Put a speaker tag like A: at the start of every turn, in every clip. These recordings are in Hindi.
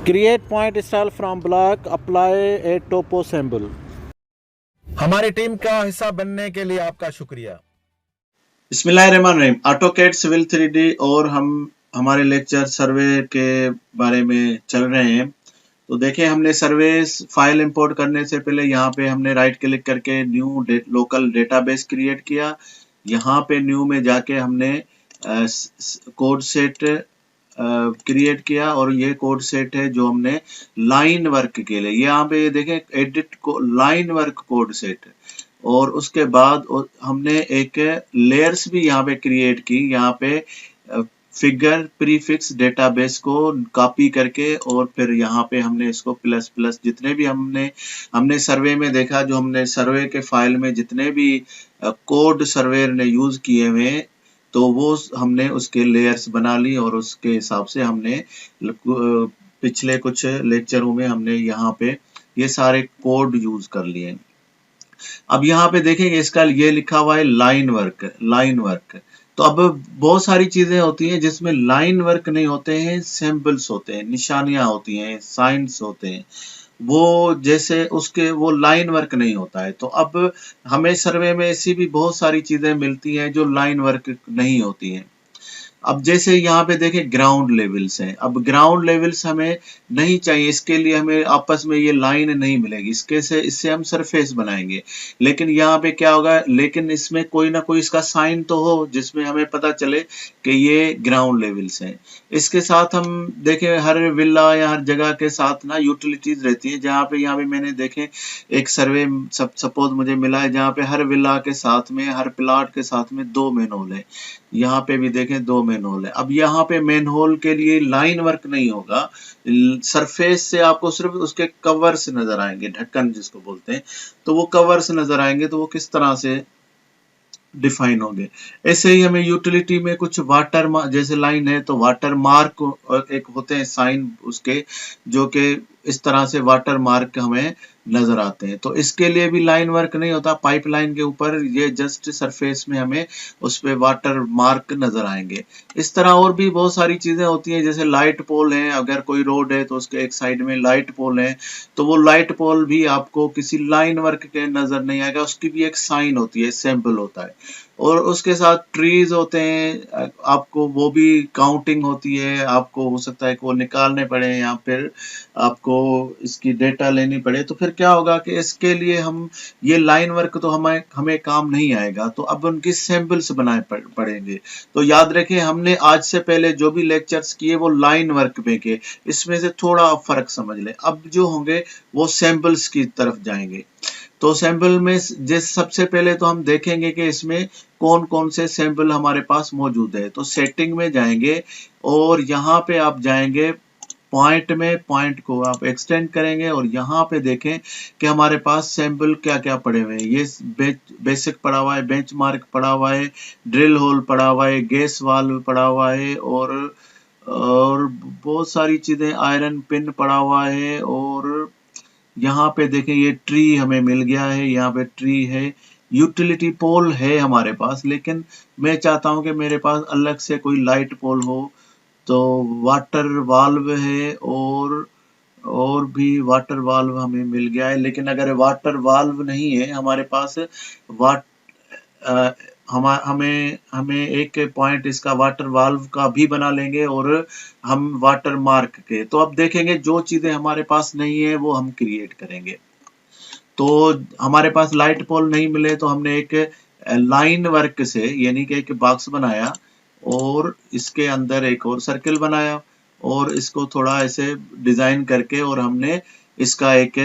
A: Create point style from block, apply a topo symbol.
B: हमारी टीम का हिस्सा बनने के लिए आपका शुक्रिया।
C: बिस्मिल्लाहिर्रहमानिर्रहीम। ऑटोकैड सिविल 3D और हम हमारे लेक्चर सर्वे के बारे में चल रहे हैं। तो देखें, हमने सर्वे फाइल इंपोर्ट करने से पहले यहाँ पे हमने राइट क्लिक करके न्यू लोकल डेटाबेस क्रिएट किया। यहाँ पे न्यू में जाके हमने कोड सेट क्रिएट किया और ये कोड सेट है जो हमने लाइन वर्क के लिए, यहाँ पे देखें एडिट को लाइन वर्क कोड सेट। और उसके बाद हमने एक लेयर्स भी यहाँ पे क्रिएट की, यहाँ पे फिगर प्रीफिक्स डेटाबेस को कॉपी करके और फिर यहाँ पे हमने इसको प्लस प्लस जितने भी हमने सर्वे में देखा, जो हमने सर्वे के फाइल में जितने भी कोड सर्वेयर ने यूज किए हुए, तो वो हमने उसके लेयर्स बना ली और उसके हिसाब से हमने पिछले कुछ लेक्चरों में हमने यहाँ पे ये सारे कोड यूज कर लिए। अब यहाँ पे देखेंगे इसका ये लिखा हुआ है लाइन वर्क। तो अब बहुत सारी चीजें होती हैं जिसमें लाइन वर्क नहीं होते हैं, सिंबल्स होते हैं, निशानियां होती हैं, साइंस होते हैं, वो जैसे उसके वो लाइन वर्क नहीं होता है। तो अब हमें सर्वे में ऐसी भी बहुत सारी चीजें मिलती हैं जो लाइन वर्क नहीं होती हैं। अब जैसे यहाँ पे देखें ग्राउंड लेवल्स हैं, अब ग्राउंड लेवल्स हमें नहीं चाहिए, इसके लिए हमें आपस में ये लाइन नहीं मिलेगी, इससे हम सरफेस बनाएंगे। लेकिन यहाँ पे क्या होगा, लेकिन इसमें कोई ना कोई इसका साइन तो हो जिसमें हमें पता चले कि ये ग्राउंड लेवल्स हैं। इसके साथ हम देखें हर विला या हर जगह के साथ ना यूटिलिटीज रहती है, जहाँ पे मैंने देखें एक सर्वे सपोज मुझे मिला है जहाँ पे हर विला के साथ में, हर प्लाट के साथ में 2 मैनहोल है। यहाँ पे भी देखें 2 मैनहोल है। अब यहाँ पे मैनहोल के लिए लाइन वर्क नहीं होगा, सरफेस से आपको सिर्फ उसके कवर्स नजर आएंगे, ढक्कन जिसको बोलते हैं, तो वो कवर्स नजर आएंगे। तो वो किस तरह से डिफाइन होंगे। ऐसे ही हमें यूटिलिटी में कुछ वाटर जैसे लाइन है तो वाटर मार्क एक होते हैं साइन उसके, जो कि इस तरह से वाटर मार्क हमें नजर आते हैं। तो इसके लिए भी लाइन वर्क नहीं होता, पाइपलाइन के ऊपर ये जस्ट सरफेस में हमें उस पे वाटर मार्क नजर आएंगे। इस तरह और भी बहुत सारी चीजें होती हैं, जैसे लाइट पोल है, अगर कोई रोड है तो उसके एक साइड में लाइट पोल है, तो वो लाइट पोल भी आपको किसी लाइन वर्क के नजर नहीं आएगा, उसकी भी एक साइन होती है, सिंबल होता है। और उसके साथ ट्रीज होते हैं, आपको वो भी काउंटिंग होती है, आपको हो सकता है कि वो निकालने पड़े या फिर आपको इसकी डेटा लेनी पड़े। तो फिर क्या होगा कि इसके लिए हम ये लाइन वर्क तो हमें काम नहीं आएगा, तो अब उनकी सैंपल्स बनाए पड़ेंगे। तो याद रखें, हमने आज से पहले जो भी लेक्चर्स किए वो लाइन वर्क में के, इसमें से थोड़ा फर्क समझ लें। अब जो होंगे वो सैंपल्स की तरफ जाएंगे। तो सैंपल में सबसे पहले तो हम देखेंगे कि इसमें कौन कौन से सैंपल हमारे पास मौजूद है। तो सेटिंग में जाएंगे और यहाँ पे आप जाएंगे पॉइंट में, पॉइंट को आप एक्सटेंड करेंगे और यहाँ पे देखें कि हमारे पास सैंपल क्या क्या पड़े हुए हैं। ये बेसिक पड़ा हुआ है, बेंचमार्क पड़ा हुआ है, ड्रिल होल पड़ा हुआ है, गैस वाल्व पड़ा हुआ है और बहुत सारी चीजें, आयरन पिन पड़ा हुआ है। और यहाँ पे देखें ये ट्री हमें मिल गया है, यहाँ पे ट्री है, यूटिलिटी पोल है हमारे पास, लेकिन मैं चाहता हूं कि मेरे पास अलग से कोई लाइट पोल हो। तो वाटर वाल्व है और भी वाटर वाल्व हमें मिल गया है। लेकिन अगर वाटर वाल्व नहीं है हमारे पास, वाट हमें एक पॉइंट इसका वाटर वाल्व का भी बना लेंगे और हम वाटर मार्क के, तो अब देखेंगे जो चीजें हमारे पास नहीं है वो हम क्रिएट करेंगे। तो हमारे पास लाइट पोल नहीं मिले तो हमने एक लाइन वर्क से, यानी कि एक बॉक्स बनाया और इसके अंदर एक और सर्कल बनाया और इसको थोड़ा ऐसे डिजाइन करके और हमने इसका एक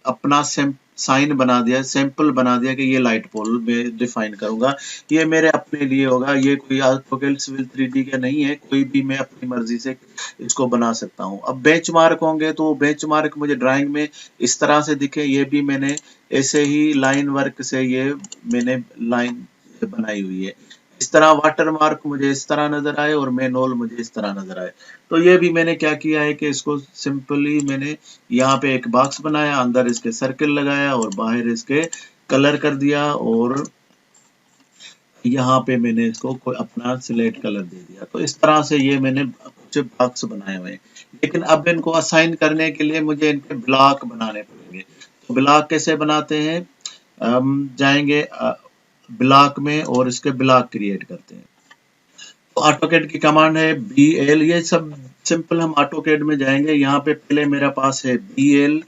C: अपना साइन बना दिया, सैंपल बना दिया कि ये लाइट पोल में डिफाइन करूंगा, ये मेरे अपने लिए होगा, ये कोई AutoCAD सिविल 3D का नहीं है, कोई भी मैं अपनी मर्जी से इसको बना सकता हूं। अब बेंचमार्क होंगे तो बेंचमार्क मुझे ड्राइंग में इस तरह से दिखे, ये भी मैंने ऐसे ही लाइन वर्क से ये मैंने लाइन बनाई हुई है। इस तरह वाटर मार्क मुझे इस तरह नजर आए और मैनहोल मुझे इस तरह नजर आए। तो ये भी मैंने क्या किया है कि इसको सिंपली मैंने यहाँ पे एक बॉक्स बनाया, अंदर इसके सर्कल लगाया और बाहर इसके कलर कर दिया और यहाँ पे मैंने इसको कोई अपना सिलेक्ट कलर दे दिया। तो इस तरह से ये मैंने कुछ ब्लॉक्स बनाए हुए हैं, लेकिन अब इनको असाइन करने के लिए मुझे इनके ब्लॉक बनाने पड़ेंगे। तो ब्लॉक कैसे बनाते हैं, हम जाएंगे ब्लॉक में और इसके ब्लॉक क्रिएट करते हैं। तो ऑटोकैड की कमांड है BL, ये सब सिंपल। हम ऑटोकैड में जाएंगे, यहाँ पे पहले मेरा पास है BL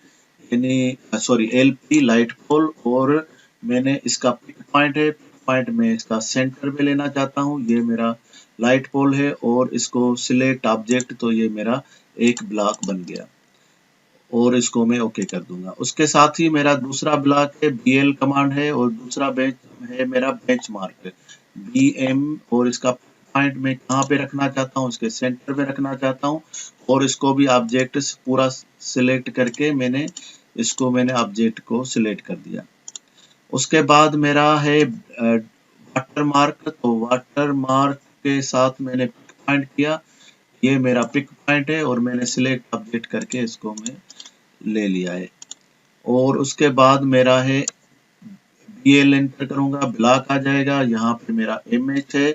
C: यानी सॉरी LP लाइट पोल, और मैंने इसका पिक पॉइंट है, पिक पॉइंट में इसका सेंटर में लेना चाहता हूँ, ये मेरा लाइट पोल है, और इसको सिलेक्ट ऑब्जेक्ट, तो ये मेरा एक ब्लॉक बन गया और इसको मैं ओके कर दूंगा। उसके साथ ही मेरा दूसरा ब्लॉक है BL कमांड है, और दूसरा बेंच है मेरा बेंच मार्क BM, और इसका पॉइंट में कहाँ पे रखना चाहता हूँ, इसके सेंटर में रखना चाहता हूँ, और इसको भी ऑब्जेक्ट पूरा सिलेक्ट करके मैंने ऑब्जेक्ट को सिलेक्ट कर दिया। उसके बाद मेरा है वाटर मार्क, तो वाटर मार्क के साथ मैंने पिक पॉइंट किया, ये मेरा पिक पॉइंट है, और मैंने सिलेक्ट ऑब्जेक्ट करके इसको मैं ले लिया है। और उसके बाद मेरा है BL एंटर करूंगा, ब्लॉक आ जाएगा, यहाँ पे मेरा इमेज है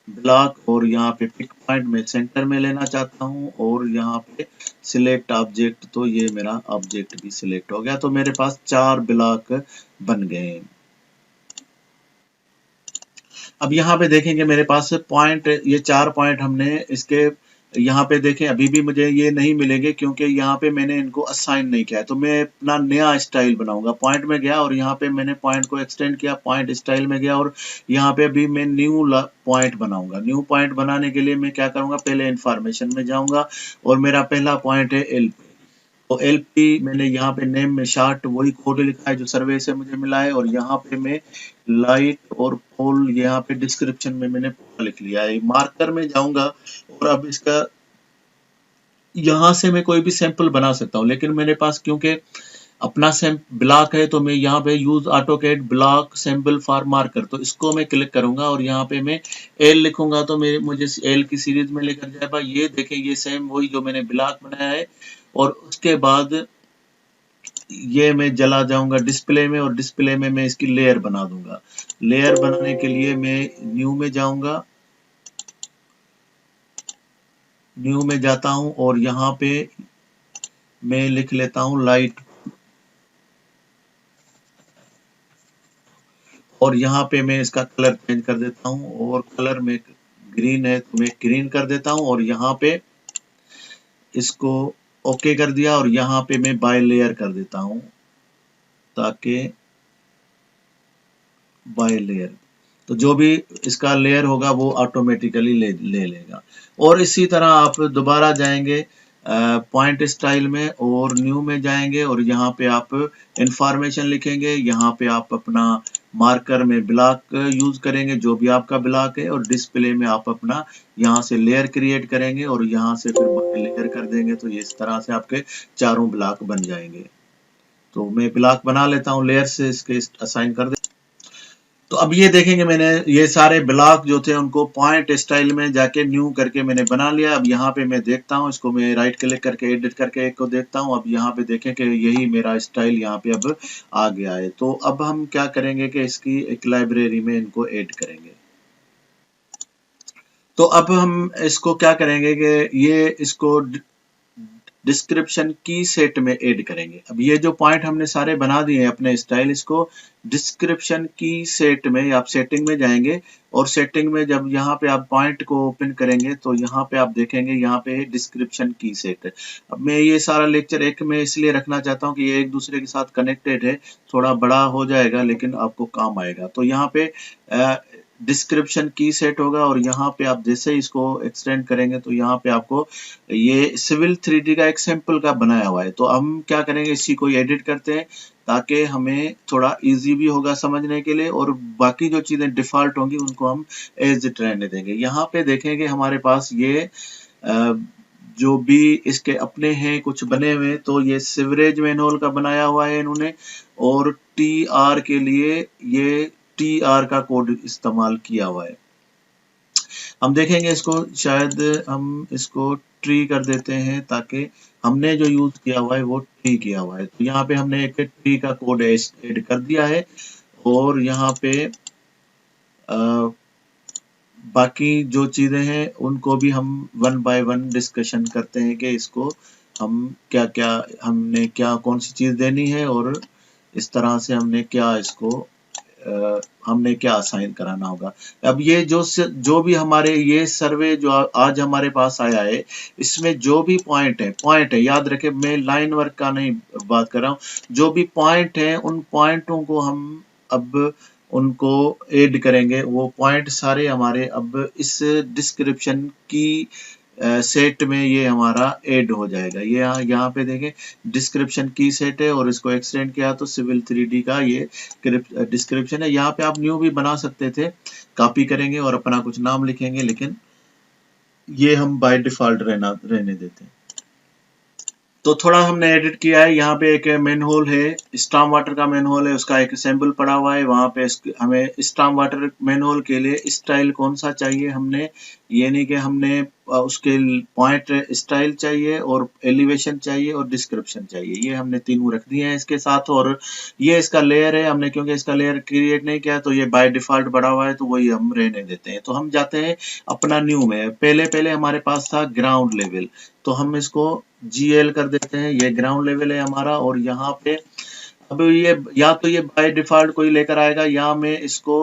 C: ब्लॉक, और यहाँ पे पिक पॉइंट में सेंटर में लेना चाहता हूँ, और यहाँ पे सिलेक्ट ऑब्जेक्ट, तो ये मेरा ऑब्जेक्ट भी सिलेक्ट हो गया। तो मेरे पास 4 ब्लॉक बन गए हैं। अब यहाँ पे देखेंगे मेरे पास पॉइंट, ये 4 पॉइंट हमने इसके यहाँ पे देखें, अभी भी मुझे ये नहीं मिलेंगे क्योंकि यहाँ पे मैंने इनको असाइन नहीं किया है। तो मैं अपना नया स्टाइल बनाऊंगा। पॉइंट में गया और यहाँ पे मैंने पॉइंट को एक्सटेंड किया, पॉइंट स्टाइल में गया, और यहाँ पे अभी मैं न्यू पॉइंट बनाऊंगा। न्यू पॉइंट बनाने के लिए मैं क्या करूंगा, पहले इंफॉर्मेशन में जाऊंगा, और मेरा पहला पॉइंट है LP। तो LP मैंने यहाँ पे नेम में शॉर्ट वही कोड लिखा है जो सर्वे से मुझे मिला है, और यहाँ पे मैं लाइट और पोल, यहाँ पे डिस्क्रिप्शन में मैंने पोल लिख लिया है। मार्कर में जाऊंगा, और अब इसका यहाँ से मैं कोई भी सैंपल बना सकता हूँ, लेकिन मेरे पास क्योंकि अपना ब्लॉक है, तो मैं यहाँ पे use AutoCAD block sample for marker, तो इसको मैं क्लिक करूंगा, और यहाँ पे मैं L लिखूंगा, तो मुझे L की सीरीज में लेकर जाएगा। ये देखें, ये सेम वही जो मैंने ब्लॉक बनाया है। और उसके बाद ये मैं चला जाऊंगा डिस्प्ले में, और डिस्प्ले में मैं इसकी लेयर बना दूंगा। लेयर बनाने के लिए मैं न्यू में जाऊंगा, न्यू में जाता हूं, और यहाँ पे मैं लिख लेता हूं लाइट, और यहाँ पे मैं इसका कलर चेंज कर देता हूं, और कलर में ग्रीन है तो मैं ग्रीन कर देता हूं, और यहाँ पे इसको ओके कर दिया, और यहाँ पे मैं बाय लेयर कर देता हूं, ताकि बाय लेयर, तो जो भी इसका लेयर होगा वो ऑटोमेटिकली ले लेगा। और इसी तरह आप दोबारा जाएंगे पॉइंट स्टाइल में, और न्यू में जाएंगे, और यहाँ पे आप इंफॉर्मेशन लिखेंगे, यहाँ पे आप अपना मार्कर में ब्लॉक यूज करेंगे, जो भी आपका ब्लॉक है, और डिस्प्ले में आप अपना यहाँ से लेयर क्रिएट करेंगे, और यहाँ से फिर लेयर कर देंगे। तो ये इस तरह से आपके चारों ब्लॉक बन जाएंगे। तो मैं ब्लॉक बना लेता हूँ, लेयर से इसके असाइन कर दे। तो अब ये देखेंगे, मैंने ये सारे ब्लॉक जो थे उनको पॉइंट स्टाइल में जाके न्यू करके मैंने बना लिया। अब यहाँ पे मैं देखता हूँ, इसको मैं राइट क्लिक करके एडिट करके एक को देखता हूँ। अब यहाँ पे देखें कि यही मेरा स्टाइल यहाँ पे अब आ गया है। तो अब हम क्या करेंगे कि इसकी एक लाइब्रेरी में इनको ऐड करेंगे। तो अब हम इसको क्या करेंगे कि ये इसको डिस्क्रिप्शन की सेट में ऐड करेंगे। अब ये जो पॉइंट हमने सारे बना दिए हैं अपने स्टाइल, इसको डिस्क्रिप्शन की सेट में आप सेटिंग में जाएंगे, और सेटिंग में जब यहाँ पे आप पॉइंट को ओपन करेंगे तो यहाँ पे आप देखेंगे यहाँ पे है डिस्क्रिप्शन की सेट। अब मैं ये सारा लेक्चर एक में इसलिए रखना चाहता हूँ कि ये एक दूसरे के साथ कनेक्टेड है, थोड़ा बड़ा हो जाएगा लेकिन आपको काम आएगा। तो यहाँ पे डिस्क्रिप्शन की सेट होगा, और यहाँ पे आप जैसे ही इसको एक्सटेंड करेंगे तो यहाँ पे आपको ये सिविल 3D का एक सैंपल का बनाया हुआ है। तो हम क्या करेंगे, इसी को एडिट करते हैं ताकि हमें थोड़ा इजी भी होगा समझने के लिए, और बाकी जो चीजें डिफॉल्ट होंगी उनको हम एज इट रहने देंगे। यहाँ पे देखेंगे हमारे पास ये जो भी इसके अपने हैं कुछ बने हुए, तो ये सिवरेज मैनुअल का बनाया हुआ है इन्होंने, और TR के लिए ये TR का कोड इस्तेमाल किया हुआ है। हम देखेंगे इसको, शायद हम इसको ट्री कर देते हैं ताकि हमने जो यूज किया हुआ है वो ट्री किया हुआ है। तो यहाँ पे हमने एक ट्री का कोड ऐड कर दिया है, और यहाँ पे बाकी जो चीज़ें हैं उनको भी हम वन बाय वन डिस्कशन करते हैं कि इसको हम क्या क्या हमने क्या कौन सी चीज़ देनी है और इस तरह से हमने क्या इसको हमने क्या असाइन कराना होगा। अब ये जो भी हमारे ये सर्वे जो आज हमारे पास आया है, इसमें जो भी पॉइंट है याद रखें, मैं लाइन वर्क का नहीं बात कर रहा हूँ, जो भी पॉइंट है उन पॉइंटों को हम अब उनको ऐड करेंगे। वो पॉइंट सारे हमारे अब इस डिस्क्रिप्शन की सेट में ये हमारा ऐड हो जाएगा। ये यहाँ पे देखें डिस्क्रिप्शन की सेट है और इसको एक्सटेंड किया तो सिविल 3D का ये डिस्क्रिप्शन है। यहाँ पे आप न्यू भी बना सकते थे, कॉपी करेंगे और अपना कुछ नाम लिखेंगे, लेकिन ये हम बाय डिफॉल्ट रहने देते हैं। तो थोड़ा हमने एडिट किया है। यहाँ पे एक मेन होल है, स्टॉर्म वाटर का मेन होल है, उसका एक सैंपल पड़ा हुआ है। वहां पे हमें स्टॉर्म वाटर मेन होल के लिए स्टाइल कौन सा चाहिए, हमने ये नहीं कि हमने उसके पॉइंट स्टाइल चाहिए और एलिवेशन चाहिए और डिस्क्रिप्शन चाहिए, ये हमने तीनों रख दिए हैं इसके साथ। और ये इसका लेयर है, हमने क्योंकि इसका लेयर क्रिएट नहीं किया तो ये बाय डिफॉल्ट बड़ा हुआ है, तो वही हम रहने देते हैं। तो हम जाते हैं अपना न्यू में। पहले हमारे पास था ग्राउंड लेवल, तो हम इसको GL कर देते हैं। ये ग्राउंड लेवल है हमारा और यहाँ पे अब ये या तो ये बाय डिफॉल्ट कोई लेकर आएगा या मैं इसको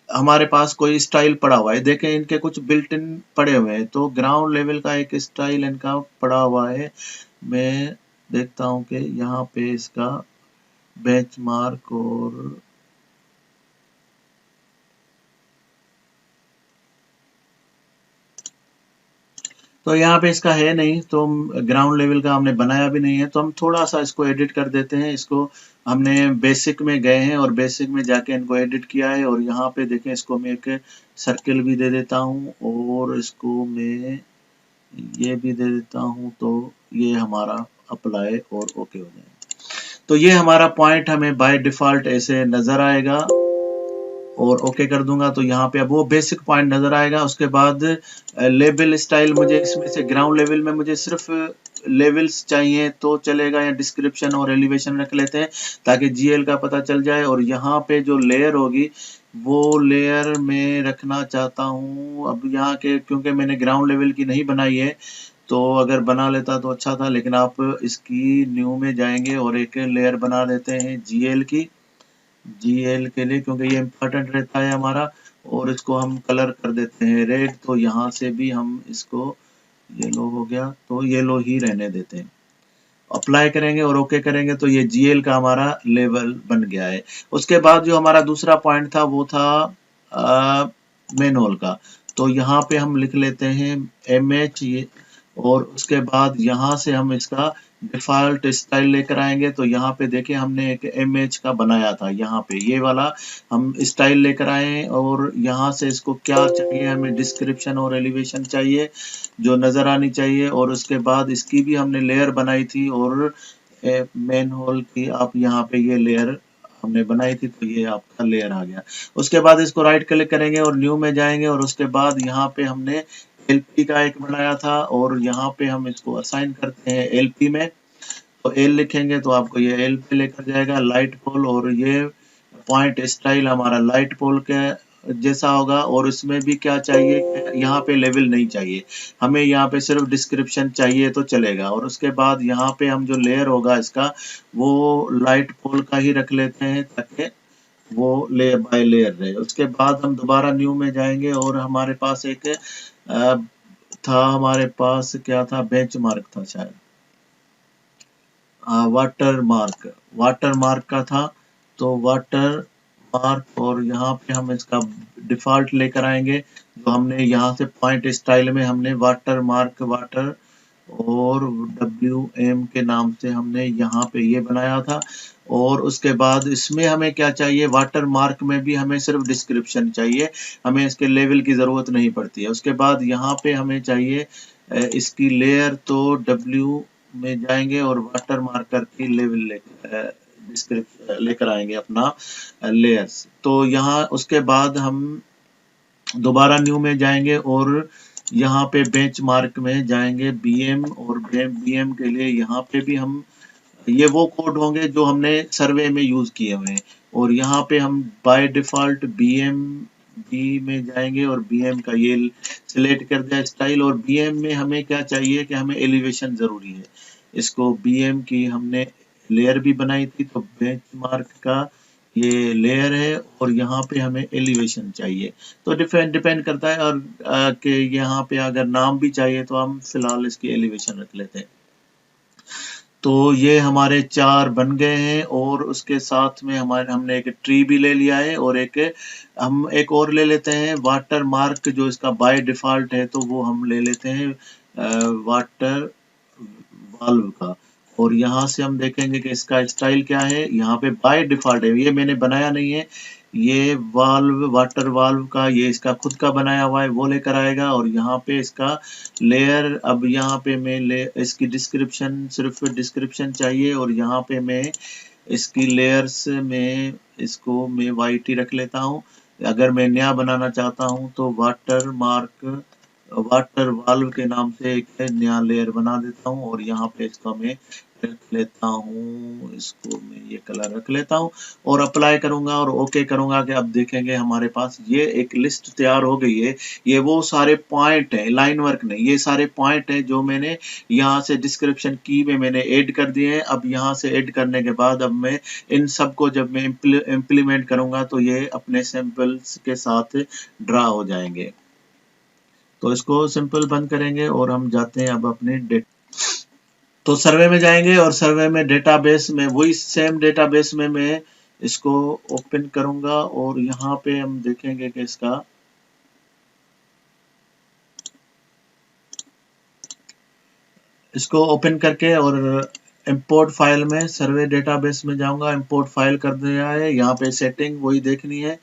C: हमारे पास कोई स्टाइल पड़ा हुआ है। देखें इनके कुछ बिल्ट इन पड़े हुए हैं, तो ग्राउंड लेवल का एक स्टाइल इनका पड़ा हुआ है। मैं देखता हूं कि यहाँ पे इसका बेंचमार्क और तो यहाँ पे इसका है नहीं, तो ग्राउंड लेवल का हमने बनाया भी नहीं है, तो हम थोड़ा सा इसको एडिट कर देते हैं। इसको हमने बेसिक में गए हैं और बेसिक में जाके इनको एडिट किया है और यहाँ पे देखें इसको मैं एक सर्किल भी दे देता हूँ और इसको मैं ये भी दे देता हूँ, तो ये हमारा अप्लाई और ओके हो जाएगा। तो ये हमारा पॉइंट हमें बाय डिफॉल्ट ऐसे नजर आएगा और ओके कर दूंगा तो यहाँ पे अब वो बेसिक पॉइंट नजर आएगा। उसके बाद लेवल स्टाइल, मुझे इसमें से ग्राउंड लेवल में मुझे सिर्फ लेवल्स चाहिए तो चलेगा, या डिस्क्रिप्शन और एलिवेशन रख लेते हैं ताकि GL का पता चल जाए। और यहाँ पे जो लेयर होगी वो लेयर में रखना चाहता हूँ। अब यहाँ के क्योंकि मैंने ग्राउंड लेवल की नहीं बनाई है, तो अगर बना लेता तो अच्छा था, लेकिन आप इसकी न्यू में जाएंगे और एक लेयर बना देते हैं GL के लिए, क्योंकि ये इम्पोर्टेंट रहता है हमारा। और इसको हम कलर कर देते हैं रेड, तो यहाँ से भी हम इसको येलो हो गया तो येलो ही रहने देते हैं। अप्लाई करेंगे और ओके करेंगे तो ये GL का हमारा लेवल बन गया है। उसके बाद जो हमारा दूसरा पॉइंट था वो था मेन होल का, तो यहाँ पे हम लिख लेते हैं MH ये, और उसके बाद यहाँ से हम इसका डिफॉल्ट स्टाइल लेकर आएंगे। तो यहाँ पे देखें हमने एक MH का बनाया था, यहाँ पे ये वाला हम स्टाइल लेकर आए और यहाँ से इसको क्या चाहिए, हमें डिस्क्रिप्शन और एलिवेशन चाहिए जो नजर आनी चाहिए। और उसके बाद इसकी भी हमने लेयर बनाई थी और मेन होल की आप यहाँ पे ये लेयर हमने बनाई थी, तो ये आपका लेयर आ गया। उसके बाद इसको राइट क्लिक करेंगे और न्यू में जाएंगे और उसके बाद यहाँ पे हमने LP का एक बनाया था और यहाँ पे हम इसको असाइन करते हैं LP में। तो L लिखेंगे तो आपको ये L पे लेकर जाएगा, लाइट पोल, और ये पॉइंट स्टाइल हमारा लाइट पोल के जैसा होगा। और इसमें भी क्या चाहिए, यहाँ पे लेवल नहीं चाहिए हमें, यहाँ पे सिर्फ डिस्क्रिप्शन चाहिए तो चलेगा। और उसके बाद यहाँ पे हम जो लेयर होगा इसका वो लाइट पोल का ही रख लेते हैं ताकि वो लेयर बाय लेयर रहे। उसके बाद हम दोबारा न्यू में जाएंगे और हमारे पास एक था, हमारे पास क्या था, बेंचमार्क था शायद, वाटर मार्क का था। तो वाटर मार्क, और यहाँ पे हम इसका डिफॉल्ट लेकर आएंगे जो हमने यहाँ से पॉइंट स्टाइल में हमने वाटर मार्क वाटर और WM के नाम से हमने यहाँ पे ये बनाया था। और उसके बाद इसमें हमें क्या चाहिए, वाटर मार्क में भी हमें सिर्फ डिस्क्रिप्शन चाहिए, हमें इसके लेवल की ज़रूरत नहीं पड़ती है। उसके बाद यहाँ पे हमें चाहिए इसकी लेयर, तो W में जाएंगे और वाटर मार्कर की लेवल लेकर आएंगे अपना लेयर्स। तो यहाँ उसके बाद हम दोबारा न्यू में जाएंगे और यहाँ पे बेंचमार्क में जाएंगे BM, और BM के लिए यहाँ पे भी हम ये वो कोड होंगे जो हमने सर्वे में यूज किए हुए हैं। और यहाँ पे हम बाय डिफॉल्ट BM बी में जाएंगे और बीएम का ये सिलेक्ट कर दिया स्टाइल। और बीएम में हमें क्या चाहिए कि हमें एलिवेशन जरूरी है। इसको बीएम की हमने लेयर भी बनाई थी, तो बेंचमार्क का ये लेयर है और यहाँ पे हमें एलिवेशन चाहिए। तो डिपेंड करता है। और कि यहाँ पे अगर नाम भी चाहिए तो हम फिलहाल इसकी एलिवेशन रख लेते हैं। तो ये हमारे 4 बन गए हैं और उसके साथ में हमने एक ट्री भी ले लिया है और हम एक और ले लेते हैं वाटर मार्क, जो इसका बाय डिफॉल्ट है, तो वो हम ले लेते हैं वाटर वाल्व का। और यहाँ से हम देखेंगे कि इसका स्टाइल क्या है। यहाँ पे बाय डिफॉल्ट है, ये मैंने बनाया नहीं है, ये वाल्व वाटर वाल्व का ये इसका खुद का बनाया हुआ है, वो लेकर आएगा। और यहाँ पे इसका लेयर, अब यहाँ पे मैं इसकी डिस्क्रिप्शन, सिर्फ डिस्क्रिप्शन चाहिए और यहाँ पे मैं इसकी लेयर्स में इसको मैं वाइट ही रख लेता हूँ। अगर मैं नया बनाना चाहता हूँ तो वाटर मार्क वाटर वाल्व के नाम से एक नया लेयर बना देता हूँ और यहाँ पे इसका मैं रख लेता हूँ, इसको मैं ये कलर रख लेता हूँ और अप्लाई करूंगा और ओके करूंगा कि अब देखेंगे हमारे पास ये एक लिस्ट तैयार हो गई है। ये वो सारे पॉइंट है, लाइन वर्क नहीं, ये सारे पॉइंट है जो मैंने यहाँ से डिस्क्रिप्शन की में मैंने ऐड कर दिए हैं। अब यहाँ से ऐड करने के बाद अब मैं इन सबको जब मैं इम्प्लीमेंट करूंगा तो ये अपने सैंपल्स के साथ ड्रा हो जाएंगे। तो इसको सिंपल बंद करेंगे और हम जाते हैं अब अपने तो सर्वे में जाएंगे और सर्वे में डेटाबेस में वही सेम डेटाबेस में मैं इसको ओपन करूंगा और यहाँ पे हम देखेंगे कि इसको ओपन करके और इंपोर्ट फाइल में सर्वे डेटाबेस में जाऊंगा। इंपोर्ट फाइल कर दिया है, यहाँ पे सेटिंग वही देखनी है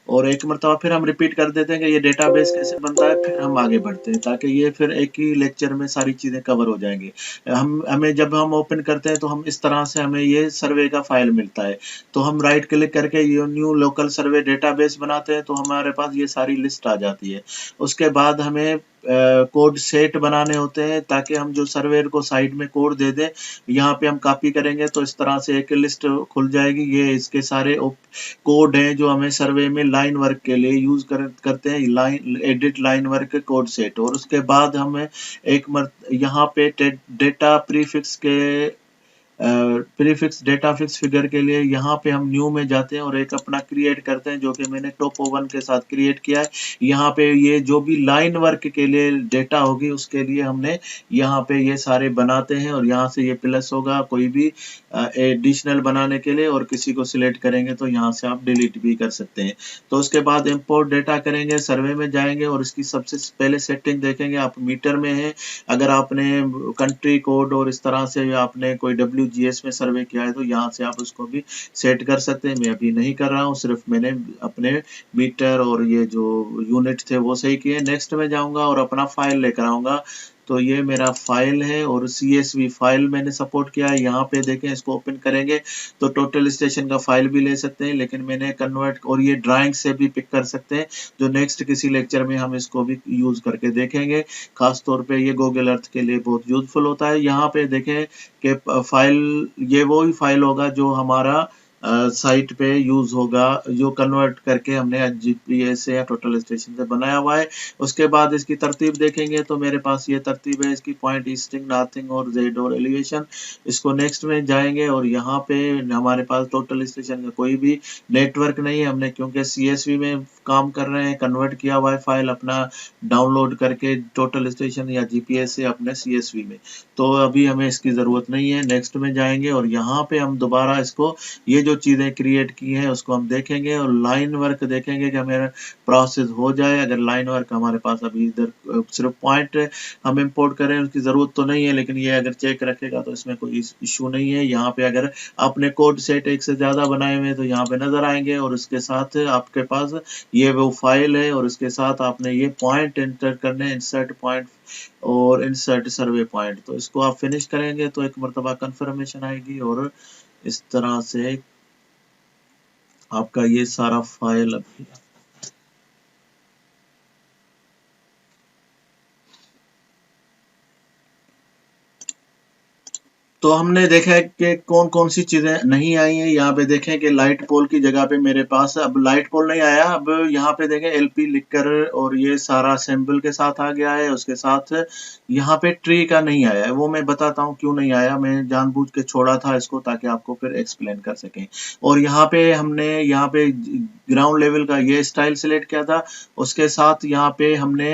C: और एक मरतबा फिर हम रिपीट कर देते हैं कि ये डेटाबेस कैसे बनता है, फिर हम आगे बढ़ते हैं ताकि ये फिर एक ही लेक्चर में सारी चीजें कवर हो जाएंगी। हमें जब हम ओपन करते हैं तो हम इस तरह से हमें ये सर्वे का फाइल मिलता है, तो हम राइट क्लिक करके ये न्यू लोकल सर्वे डेटाबेस बनाते हैं तो हमारे पास ये सारी लिस्ट आ जाती है। उसके बाद हमें कोड सेट बनाने होते हैं ताकि हम जो सर्वेयर को साइड में कोड दे दें, यहाँ पे हम कॉपी करेंगे तो इस तरह से एक लिस्ट खुल जाएगी। ये इसके सारे कोड हैं जो हमें सर्वे में लाइन वर्क के लिए यूज करते हैं, edit line work code set. और उसके बाद हमें यहाँ पे डेटा प्रीफिक्स के प्रीफिक्स डेटा फिक्स फिगर के लिए यहाँ पे हम न्यू में जाते हैं और एक अपना क्रिएट करते हैं जो कि मैंने टोपो1 के साथ क्रिएट किया है। यहाँ पे ये जो भी लाइन वर्क के लिए डेटा होगी उसके लिए हमने यहाँ पे ये सारे बनाते हैं और यहाँ से ये प्लस होगा कोई भी एडिशनल बनाने के लिए, और किसी को सिलेक्ट करेंगे तो यहाँ से आप डिलीट भी कर सकते हैं। तो उसके बाद इंपोर्ट डेटा करेंगे, सर्वे में जाएंगे और इसकी सबसे पहले सेटिंग देखेंगे। आप मीटर में है, अगर आपने कंट्री कोड और इस तरह से आपने कोई WGS में सर्वे किया है तो यहाँ से आप उसको भी सेट कर सकते हैं। मैं अभी नहीं कर रहा हूँ, सिर्फ मैंने अपने मीटर और ये जो यूनिट थे वो सही किए। नेक्स्ट में जाऊंगा और अपना फाइल लेकर आऊंगा। तो ये मेरा फाइल है और CSV फाइल मैंने सपोर्ट किया है। यहाँ पे देखें, इसको ओपन करेंगे तो टोटल स्टेशन का फाइल भी ले सकते हैं, लेकिन मैंने कन्वर्ट और ये ड्राइंग से भी पिक कर सकते हैं, जो नेक्स्ट किसी लेक्चर में हम इसको भी यूज करके देखेंगे। खास तौर पे ये गूगल अर्थ के लिए बहुत यूजफुल होता है। यहाँ पे देखें कि फाइल, ये वो ही फाइल होगा जो हमारा साइट पे यूज होगा, जो कन्वर्ट करके हमने GPS से या टोटल स्टेशन से बनाया हुआ है। उसके बाद इसकी तरतीब देखेंगे तो मेरे पास ये तरतीब है इसकी, पॉइंट, ईस्टिंग, नॉर्थिंग और जेड और एलिवेशन। इसको नेक्स्ट में जाएंगे और यहाँ पे हमारे पास टोटल स्टेशन का कोई भी नेटवर्क नहीं है, हमने क्योंकि CSV में काम कर रहे हैं, कन्वर्ट किया हुआ है फाइल अपना डाउनलोड करके टोटल स्टेशन या GPS से अपने CSV में, तो अभी हमें इसकी जरूरत नहीं है। नेक्स्ट में जाएंगे और यहाँ पे हम दोबारा इसको ये जो चीजें क्रिएट की हैं उसको हम देखेंगे और लाइन वर्क देखेंगे कि हमारा प्रोसेस हो जाए। अगर लाइन वर्क हमारे पास अभी इधर सिर्फ पॉइंट हम इंपोर्ट करें उसकी जरूरत तो नहीं है, लेकिन ये अगर चेक रखेगा तो इसमें कोई इशू नहीं है। यहाँ पे अगर आपने कोड सेट एक से ज्यादा बनाए हुए तो यहाँ पे नजर आएंगे और उसके साथ आपके पास ये वो फाइल है और उसके साथ आपने ये पॉइंट एंटर करने, इंसर्ट पॉइंट और इंसर्ट सर्वे पॉइंट। तो इसको आप फिनिश करेंगे तो एक मरतबा कंफर्मेशन आएगी और इस तरह से आपका ये सारा फाइल अभी तो हमने देखा है कि कौन कौन सी चीजें नहीं आई हैं। यहाँ पे देखें कि लाइट पोल की जगह पे मेरे पास अब लाइट पोल नहीं आया। अब यहाँ पे देखें एलपी लिखकर और ये सारा सिंबल के साथ आ गया है। उसके साथ यहाँ पे ट्री का नहीं आया है। वो मैं बताता हूँ क्यों नहीं आया। मैं जानबूझ के छोड़ा था इसको ताकि आपको फिर एक्सप्लेन कर सकें। और यहाँ पे हमने यहाँ पे ग्राउंड लेवल का ये स्टाइल सिलेक्ट किया था। उसके साथ यहाँ पे हमने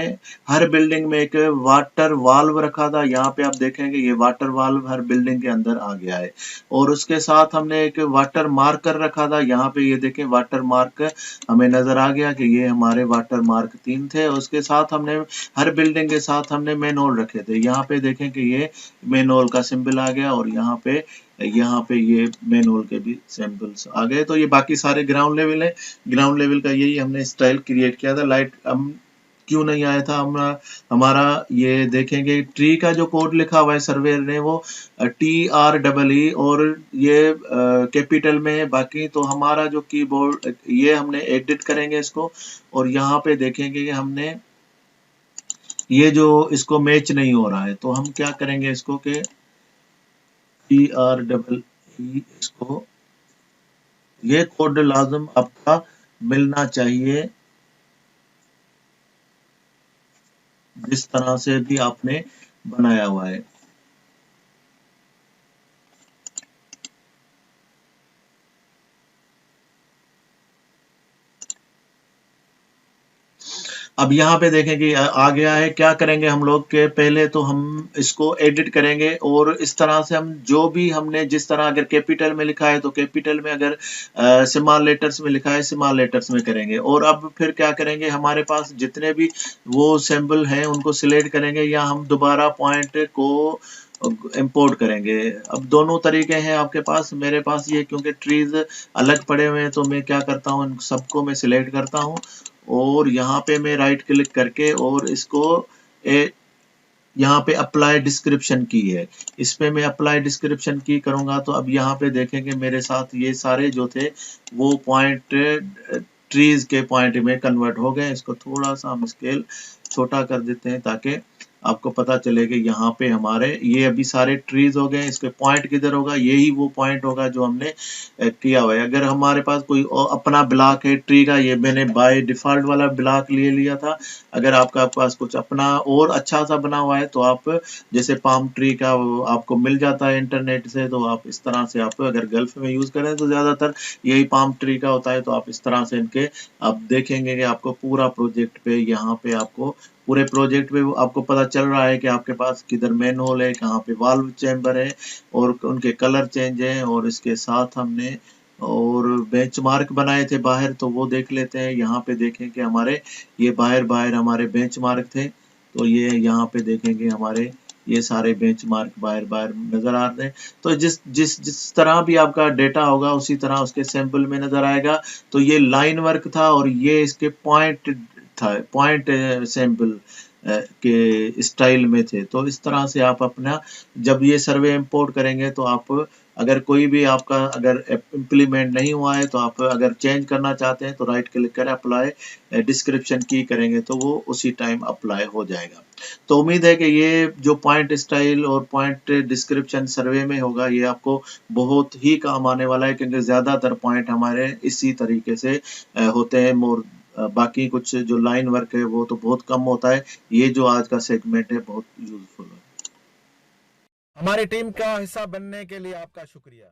C: हर बिल्डिंग में एक वाटर वाल्व रखा था। यहाँ पे आप देखेंगे ये वाटर वाल्व हर बिल्डिंग के अंदर आ गया है। और उसके साथ हमने एक वाटर मार्कर रखा था। यहाँ पे ये देखें वाटर मार्क हमें नजर आ गया कि ये हमारे वाटर मार्क 3 थे। उसके साथ हमने हर बिल्डिंग के साथ हमने मैनहोल रखे थे। यहाँ पे देखें कि ये मैनहोल का सिंबल आ गया और यहाँ पे ये मैनहोल के भी सिंबल्स आ गए। तो ये बाकी सारे ग्राउंड लेवल है। ग्राउंड लेवल का यही हमने स्टाइल क्रिएट किया था। लाइट हम क्यों नहीं आया था हमारा ये देखेंगे ट्री का जो कोड लिखा हुआ है सर्वेयर ने वो TREE और ये कैपिटल में है। बाकी तो हमारा जो कीबोर्ड ये हमने एडिट करेंगे इसको और यहाँ पे देखेंगे कि हमने ये जो इसको मैच नहीं हो रहा है तो हम क्या करेंगे इसको के TREE इसको ये कोड लाजम आपका मिलना चाहिए जिस तरह से भी आपने बनाया हुआ है। अब यहाँ पे देखें कि आ गया है। क्या करेंगे हम लोग के पहले तो हम इसको एडिट करेंगे और इस तरह से हम जो भी हमने जिस तरह अगर कैपिटल में लिखा है तो कैपिटल में, अगर स्मॉल लेटर्स में लिखा है स्मॉल लेटर्स में करेंगे। और अब फिर क्या करेंगे हमारे पास जितने भी वो सिंबल हैं उनको सिलेक्ट करेंगे या हम दोबारा पॉइंट को इंपोर्ट करेंगे। अब दोनों तरीके हैं आपके पास। मेरे पास ये क्योंकि ट्रीज अलग पड़े हुए हैं तो मैं क्या करता हूँ इन सबको मैं सिलेक्ट करता हूँ और यहाँ पे मैं राइट क्लिक करके और इसको यहाँ पे अप्लाई डिस्क्रिप्शन की है, इस पे मैं अप्लाई डिस्क्रिप्शन की करूंगा तो अब यहाँ पे देखेंगे मेरे साथ ये सारे जो थे वो पॉइंट ट्रीज के पॉइंट में कन्वर्ट हो गए। इसको थोड़ा सा हम स्केल छोटा कर देते हैं ताकि आपको पता चले कि यहाँ पे हमारे ये अभी सारे ट्रीज हो गए। इसके पॉइंट किधर होगा, यही वो पॉइंट होगा जो हमने किया हुआ है। अगर हमारे पास कोई अपना ब्लॉक है ट्री का, ये मैंने बाय डिफॉल्ट वाला ब्लॉक ले लिया था। अगर आपका पास कुछ अपना और अच्छा सा बना हुआ है तो आप जैसे पाम ट्री का आपको मिल जाता है इंटरनेट से, तो आप इस तरह से आप अगर गल्फ में यूज करें तो ज्यादातर यही पाम ट्री का होता है। तो आप इस तरह से इनके आप देखेंगे कि आपको पूरा प्रोजेक्ट पे यहाँ पे आपको पूरे प्रोजेक्ट में आपको पता चल रहा है कि आपके पास किधर मेन होल है, कहाँ पे वाल्व चैम्बर है और उनके कलर चेंज है। और इसके साथ हमने और बेंचमार्क बनाए थे बाहर, तो वो देख लेते हैं। यहाँ पे देखें कि हमारे ये बाहर हमारे बेंचमार्क थे, तो ये यहाँ पे देखेंगे हमारे ये सारे बेंचमार्क बाहर नजर आ रहे हैं। तो जिस तरह भी आपका डेटा होगा उसी तरह उसके सैंपल में नजर आएगा। तो ये लाइन वर्क था और ये इसके पॉइंट था, पॉइंट सैंपल के स्टाइल में थे। तो इस तरह से आप अपना जब ये सर्वे इंपोर्ट करेंगे तो आप अगर कोई भी आपका अगर इम्प्लीमेंट नहीं हुआ है तो आप अगर चेंज करना चाहते हैं तो राइट क्लिक करें, अप्लाई डिस्क्रिप्शन की करेंगे तो वो उसी टाइम अप्लाई हो जाएगा। तो उम्मीद है कि ये जो पॉइंट स्टाइल और पॉइंट डिस्क्रिप्शन सर्वे में होगा ये आपको बहुत ही काम आने वाला है, क्योंकि ज्यादातर पॉइंट हमारे इसी तरीके से होते हैं। मोर बाकी कुछ जो लाइन वर्क है वो तो बहुत कम होता है। ये जो आज का सेगमेंट है बहुत यूजफुल है।
B: हमारी टीम का हिस्सा बनने के लिए आपका शुक्रिया।